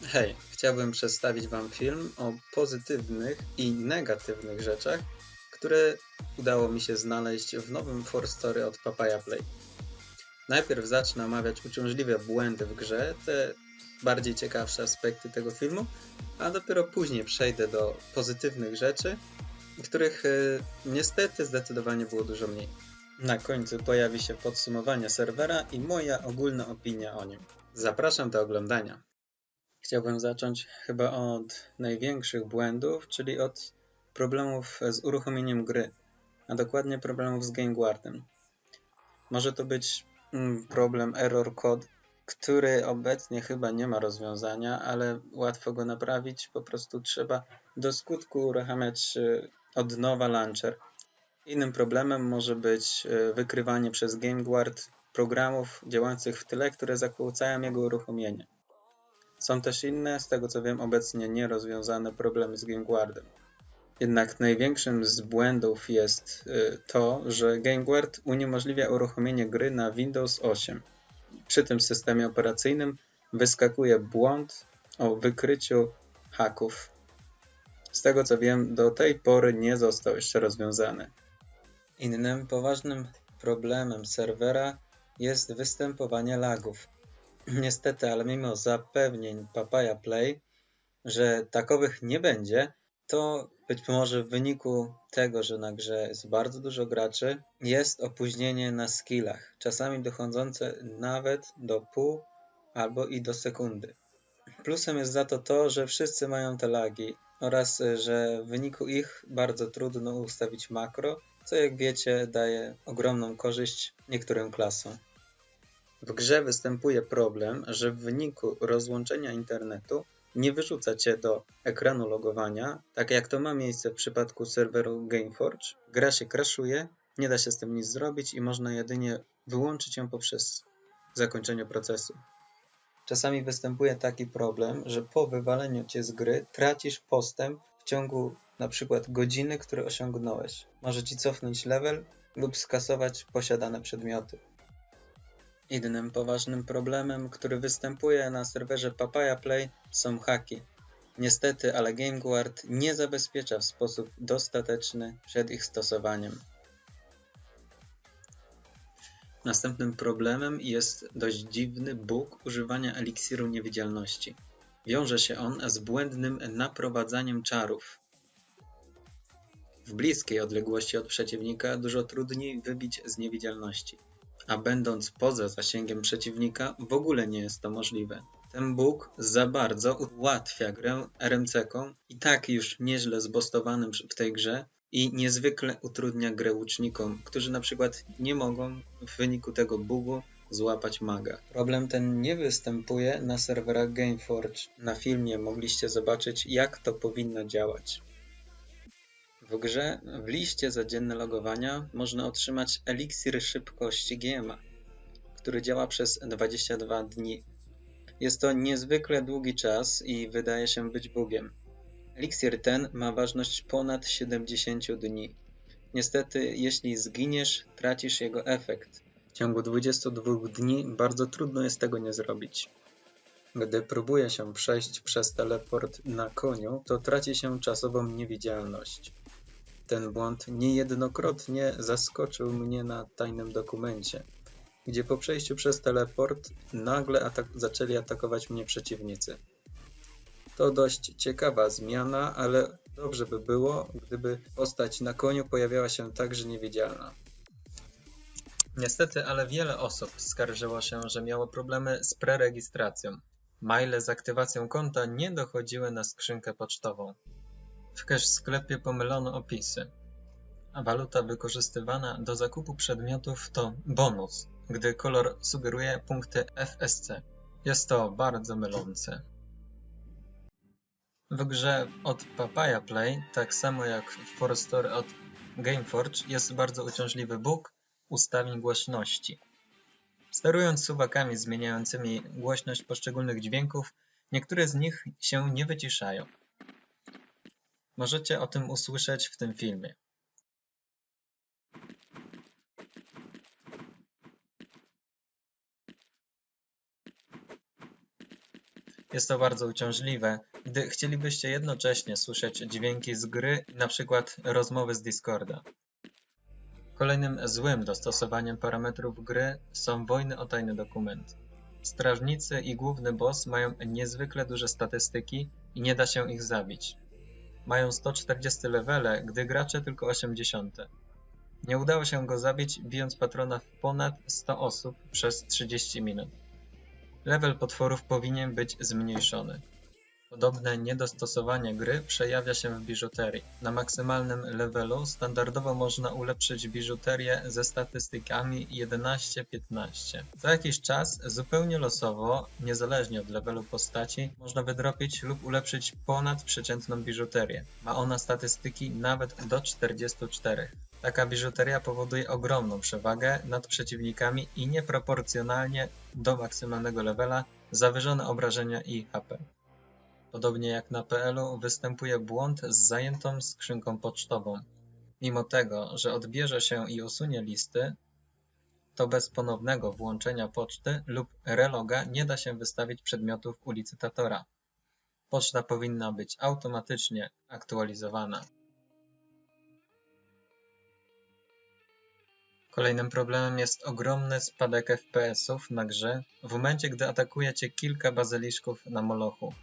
Hej, chciałbym przedstawić Wam film o pozytywnych i negatywnych rzeczach, które udało mi się znaleźć w nowym For Story od Papaya Play. Najpierw zacznę omawiać uciążliwe błędy w grze, te bardziej ciekawsze aspekty tego filmu, a dopiero później przejdę do pozytywnych rzeczy, których niestety zdecydowanie było dużo mniej. Na końcu pojawi się podsumowanie serwera i moja ogólna opinia o nim. Zapraszam do oglądania. Chciałbym zacząć chyba od największych błędów, czyli od problemów z uruchomieniem gry, a dokładnie problemów z GameGuardem. Może to być problem error code, który obecnie chyba nie ma rozwiązania, ale łatwo go naprawić, po prostu trzeba do skutku uruchamiać od nowa launcher. Innym problemem może być wykrywanie przez GameGuard programów działających w tyle, które zakłócają jego uruchomienie. Są też inne, z tego co wiem, obecnie nierozwiązane problemy z GameGuardem. Jednak największym z błędów jest to, że GameGuard uniemożliwia uruchomienie gry na Windows 8. Przy tym systemie operacyjnym wyskakuje błąd o wykryciu haków. Z tego co wiem, do tej pory nie został jeszcze rozwiązany. Innym poważnym problemem serwera jest występowanie lagów. Niestety, ale mimo zapewnień Papaya Play, że takowych nie będzie, to być może w wyniku tego, że na grze jest bardzo dużo graczy, jest opóźnienie na skillach, czasami dochodzące nawet do pół albo i do sekundy. Plusem jest za to, że wszyscy mają te lagi oraz, że w wyniku ich bardzo trudno ustawić makro, co jak wiecie daje ogromną korzyść niektórym klasom. W grze występuje problem, że w wyniku rozłączenia internetu nie wyrzuca Cię do ekranu logowania, tak jak to ma miejsce w przypadku serweru Gameforge. Gra się crashuje, nie da się z tym nic zrobić i można jedynie wyłączyć ją poprzez zakończenie procesu. Czasami występuje taki problem, że po wywaleniu Cię z gry tracisz postęp w ciągu np. godziny, który osiągnąłeś. Może Ci cofnąć level lub skasować posiadane przedmioty. Innym poważnym problemem, który występuje na serwerze Papaya Play, są haki. Niestety, ale GameGuard nie zabezpiecza w sposób dostateczny przed ich stosowaniem. Następnym problemem jest dość dziwny bóg używania eliksiru niewidzialności. Wiąże się on z błędnym naprowadzaniem czarów. W bliskiej odległości od przeciwnika dużo trudniej wybić z niewidzialności, a będąc poza zasięgiem przeciwnika w ogóle nie jest to możliwe. Ten bóg za bardzo ułatwia grę RMC-kom i tak już nieźle zbostowanym w tej grze i niezwykle utrudnia grę łucznikom, którzy na przykład nie mogą w wyniku tego bugu złapać maga. Problem ten nie występuje na serwerach Gameforge. Na filmie mogliście zobaczyć, jak to powinno działać. W grze w liście za dzienne logowania można otrzymać eliksir szybkości GMA, który działa przez 22 dni. Jest to niezwykle długi czas i wydaje się być bugiem. Eliksir ten ma ważność ponad 70 dni. Niestety, jeśli zginiesz, tracisz jego efekt. W ciągu 22 dni bardzo trudno jest tego nie zrobić. Gdy próbuje się przejść przez teleport na koniu, to traci się czasową niewidzialność. Ten błąd niejednokrotnie zaskoczył mnie na tajnym dokumencie, gdzie po przejściu przez teleport nagle zaczęli atakować mnie przeciwnicy. To dość ciekawa zmiana, ale dobrze by było, gdyby postać na koniu pojawiała się także niewidzialna. Niestety, ale wiele osób skarżyło się, że miało problemy z prerejestracją. Maile z aktywacją konta nie dochodziły na skrzynkę pocztową. W cash sklepie pomylono opisy, a waluta wykorzystywana do zakupu przedmiotów to bonus, gdy kolor sugeruje punkty FSC. Jest to bardzo mylące. W grze od Papaya Play, tak samo jak w For Story od Gameforge, jest bardzo uciążliwy bóg ustawień głośności. Sterując suwakami zmieniającymi głośność poszczególnych dźwięków, niektóre z nich się nie wyciszają. Możecie o tym usłyszeć w tym filmie. Jest to bardzo uciążliwe, gdy chcielibyście jednocześnie słyszeć dźwięki z gry i np. rozmowy z Discorda. Kolejnym złym dostosowaniem parametrów gry są wojny o tajny dokument. Strażnicy i główny boss mają niezwykle duże statystyki i nie da się ich zabić. Mają 140 levele, gdy gracze tylko 80. Nie udało się go zabić, bijąc patrona w ponad 100 osób przez 30 minut. Level potworów powinien być zmniejszony. Podobne niedostosowanie gry przejawia się w biżuterii. Na maksymalnym levelu standardowo można ulepszyć biżuterię ze statystykami 11-15. Co jakiś czas, zupełnie losowo, niezależnie od levelu postaci, można wydropić lub ulepszyć ponadprzeciętną biżuterię. Ma ona statystyki nawet do 44. Taka biżuteria powoduje ogromną przewagę nad przeciwnikami i nieproporcjonalnie do maksymalnego levela zawyżone obrażenia i HP. Podobnie jak na PL-u występuje błąd z zajętą skrzynką pocztową. Mimo tego, że odbierze się i usunie listy, to bez ponownego włączenia poczty lub reloga nie da się wystawić przedmiotów u licytatora. Poczta powinna być automatycznie aktualizowana. Kolejnym problemem jest ogromny spadek FPS-ów na grze w momencie, gdy atakujecie kilka bazyliszków na molochu.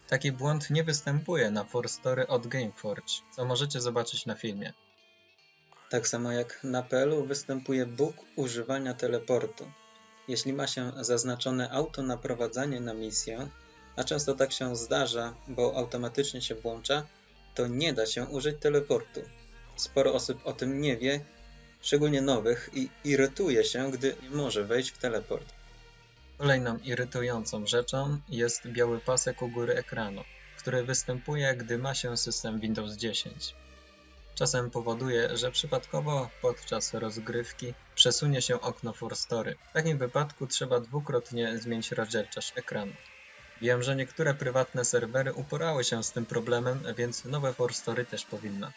Taki błąd nie występuje na Forstory od Gameforge, co możecie zobaczyć na filmie. Tak samo jak na PL-u występuje bóg używania teleportu. Jeśli ma się zaznaczone autonaprowadzanie na misję, a często tak się zdarza, bo automatycznie się włącza, to nie da się użyć teleportu. Sporo osób o tym nie wie, szczególnie nowych, i irytuje się, gdy nie może wejść w teleport. Kolejną irytującą rzeczą jest biały pasek u góry ekranu, który występuje, gdy ma się system Windows 10. Czasem powoduje, że przypadkowo podczas rozgrywki przesunie się okno Forstory. W takim wypadku trzeba dwukrotnie zmienić rozdzielczość ekranu. Wiem, że niektóre prywatne serwery uporały się z tym problemem, więc nowe Forstory też powinno.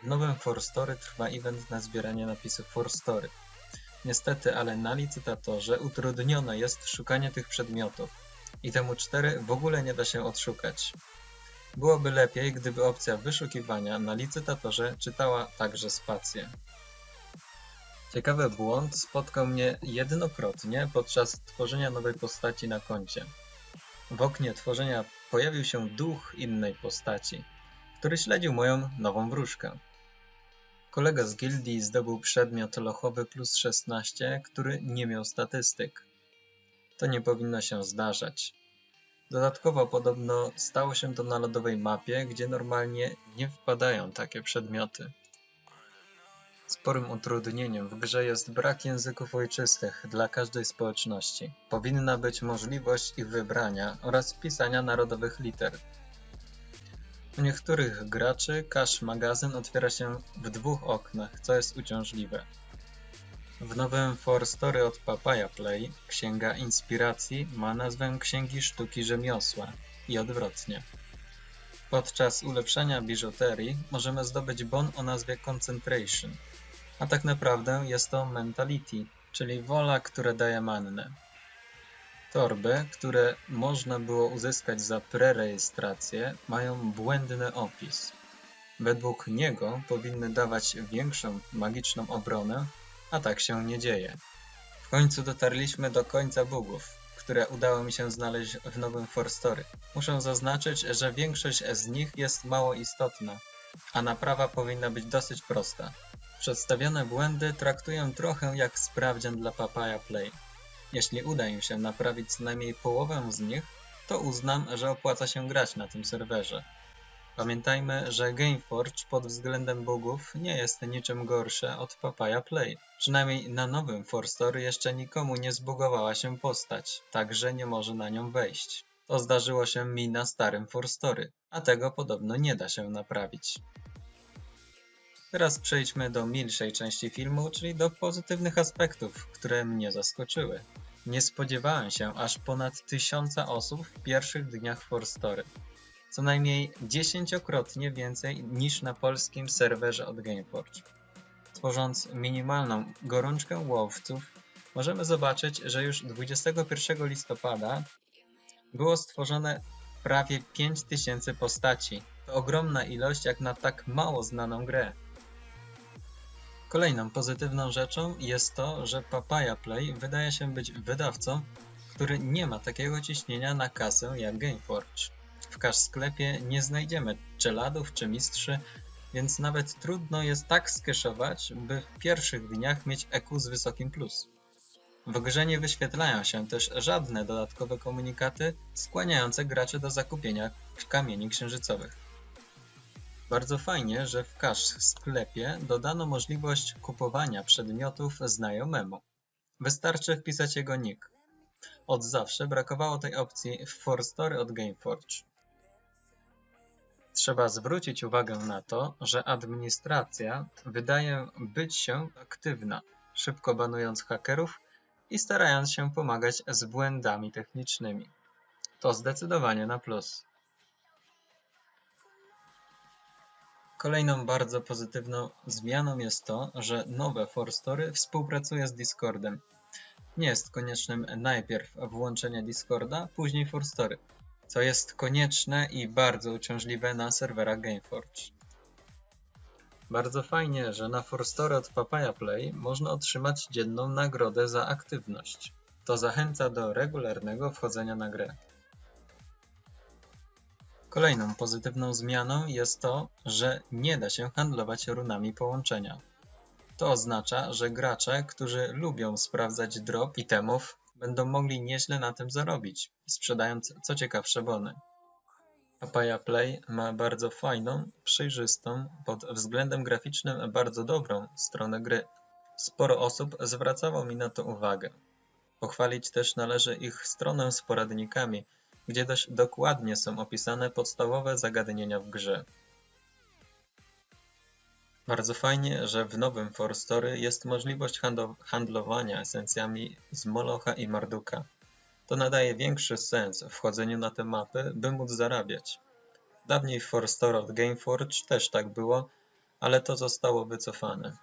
W nowym Forstory trwa event na zbieranie napisów Forstory. Niestety, ale na licytatorze utrudnione jest szukanie tych przedmiotów. Itemu 4 w ogóle nie da się odszukać. Byłoby lepiej, gdyby opcja wyszukiwania na licytatorze czytała także spację. Ciekawy błąd spotkał mnie jednokrotnie podczas tworzenia nowej postaci na koncie. W oknie tworzenia pojawił się duch innej postaci, który śledził moją nową wróżkę. Kolega z gildii zdobył przedmiot lochowy plus 16, który nie miał statystyk. To nie powinno się zdarzać. Dodatkowo podobno stało się to na lodowej mapie, gdzie normalnie nie wpadają takie przedmioty. Sporym utrudnieniem w grze jest brak języków ojczystych dla każdej społeczności. Powinna być możliwość ich wybrania oraz wpisania narodowych liter. U niektórych graczy cache magazyn otwiera się w 2 oknach, co jest uciążliwe. W nowym Forstory od Papaya Play księga inspiracji ma nazwę Księgi Sztuki Rzemiosła i odwrotnie. Podczas ulepszania biżuterii możemy zdobyć bon o nazwie Concentration, a tak naprawdę jest to Mentality, czyli wola, która daje mannę. Torby, które można było uzyskać za prerejestrację, mają błędny opis. Według niego powinny dawać większą magiczną obronę, a tak się nie dzieje. W końcu dotarliśmy do końca bugów, które udało mi się znaleźć w nowym Forstory. Muszę zaznaczyć, że większość z nich jest mało istotna, a naprawa powinna być dosyć prosta. Przedstawione błędy traktuję trochę jak sprawdzian dla Papaya Play. Jeśli uda im się naprawić co najmniej połowę z nich, to uznam, że opłaca się grać na tym serwerze. Pamiętajmy, że Gameforge pod względem bugów nie jest niczym gorsze od Papaya Play. Przynajmniej na nowym Forstory jeszcze nikomu nie zbugowała się postać, także nie może na nią wejść. To zdarzyło się mi na starym Forstory, a tego podobno nie da się naprawić. Teraz przejdźmy do milszej części filmu, czyli do pozytywnych aspektów, które mnie zaskoczyły. Nie spodziewałem się aż ponad 1000 osób w pierwszych dniach Forstory. Co najmniej 10-krotnie więcej niż na polskim serwerze od Gameforge. Tworząc minimalną gorączkę łowców, możemy zobaczyć, że już 21 listopada Było stworzone prawie 5000 postaci. To ogromna ilość jak na tak mało znaną grę. Kolejną pozytywną rzeczą jest to, że Papaya Play wydaje się być wydawcą, który nie ma takiego ciśnienia na kasę jak Gameforge. W cash sklepie nie znajdziemy czeladów czy mistrzy, więc nawet trudno jest tak skeszować, by w pierwszych dniach mieć EQ z wysokim plus. W grze nie wyświetlają się też żadne dodatkowe komunikaty skłaniające graczy do zakupienia kamieni księżycowych. Bardzo fajnie, że w cash sklepie dodano możliwość kupowania przedmiotów znajomemu. Wystarczy wpisać jego nick. Od zawsze brakowało tej opcji w Forstory od Gameforge. Trzeba zwrócić uwagę na to, że administracja wydaje być się aktywna, szybko banując hakerów i starając się pomagać z błędami technicznymi. To zdecydowanie na plus. Kolejną bardzo pozytywną zmianą jest to, że nowe Forstory współpracuje z Discordem. Nie jest koniecznym najpierw włączenie Discorda, później Forstory, co jest konieczne i bardzo uciążliwe na serwerach Gameforge. Bardzo fajnie, że na Forstory od Papaya Play można otrzymać dzienną nagrodę za aktywność. To zachęca do regularnego wchodzenia na grę. Kolejną pozytywną zmianą jest to, że nie da się handlować runami połączenia. To oznacza, że gracze, którzy lubią sprawdzać drop itemów, będą mogli nieźle na tym zarobić, sprzedając co ciekawsze bony. Papaya Play ma bardzo fajną, przejrzystą, pod względem graficznym bardzo dobrą stronę gry. Sporo osób zwracało mi na to uwagę. Pochwalić też należy ich stronę z poradnikami, gdzie dość dokładnie są opisane podstawowe zagadnienia w grze. Bardzo fajnie, że w nowym Forstory jest możliwość handlowania esencjami z Molocha i Marduka. To nadaje większy sens wchodzeniu na te mapy, by móc zarabiać. Dawniej w Forstory od Gameforge też tak było, ale to zostało wycofane.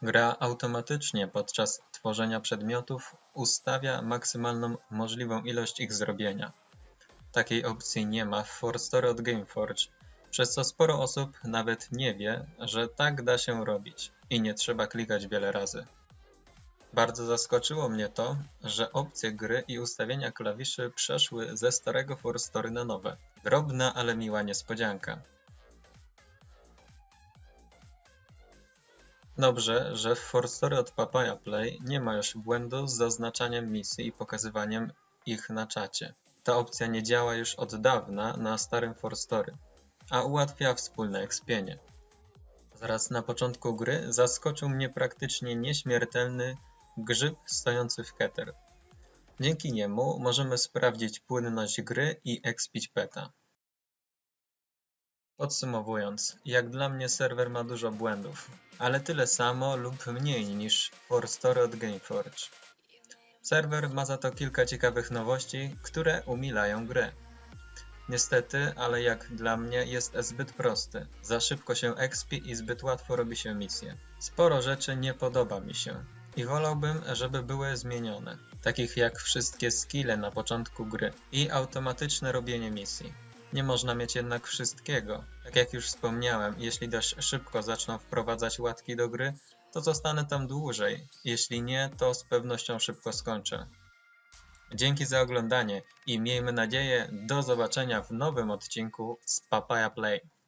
Gra automatycznie podczas tworzenia przedmiotów ustawia maksymalną możliwą ilość ich zrobienia. Takiej opcji nie ma w Forstory od Gameforge, przez co sporo osób nawet nie wie, że tak da się robić i nie trzeba klikać wiele razy. Bardzo zaskoczyło mnie to, że opcje gry i ustawienia klawiszy przeszły ze starego Forstory na nowe. Drobna, ale miła niespodzianka. Dobrze, że w Forstory od Papaya Play nie ma już błędu z zaznaczaniem misji i pokazywaniem ich na czacie. Ta opcja nie działa już od dawna na starym Forstory, a ułatwia wspólne ekspienie. Zaraz na początku gry zaskoczył mnie praktycznie nieśmiertelny grzyb stojący w Keter. Dzięki niemu możemy sprawdzić płynność gry i expić peta. Podsumowując, jak dla mnie serwer ma dużo błędów, ale tyle samo lub mniej niż Forstory od Gameforge. Serwer ma za to kilka ciekawych nowości, które umilają grę. Niestety, ale jak dla mnie jest zbyt prosty, za szybko się expi i zbyt łatwo robi się misje. Sporo rzeczy nie podoba mi się i wolałbym, żeby były zmienione, takich jak wszystkie skille na początku gry i automatyczne robienie misji. Nie można mieć jednak wszystkiego. Tak jak już wspomniałem, jeśli dość szybko zaczną wprowadzać łatki do gry, to zostanę tam dłużej. Jeśli nie, to z pewnością szybko skończę. Dzięki za oglądanie i miejmy nadzieję do zobaczenia w nowym odcinku z Papaya Play.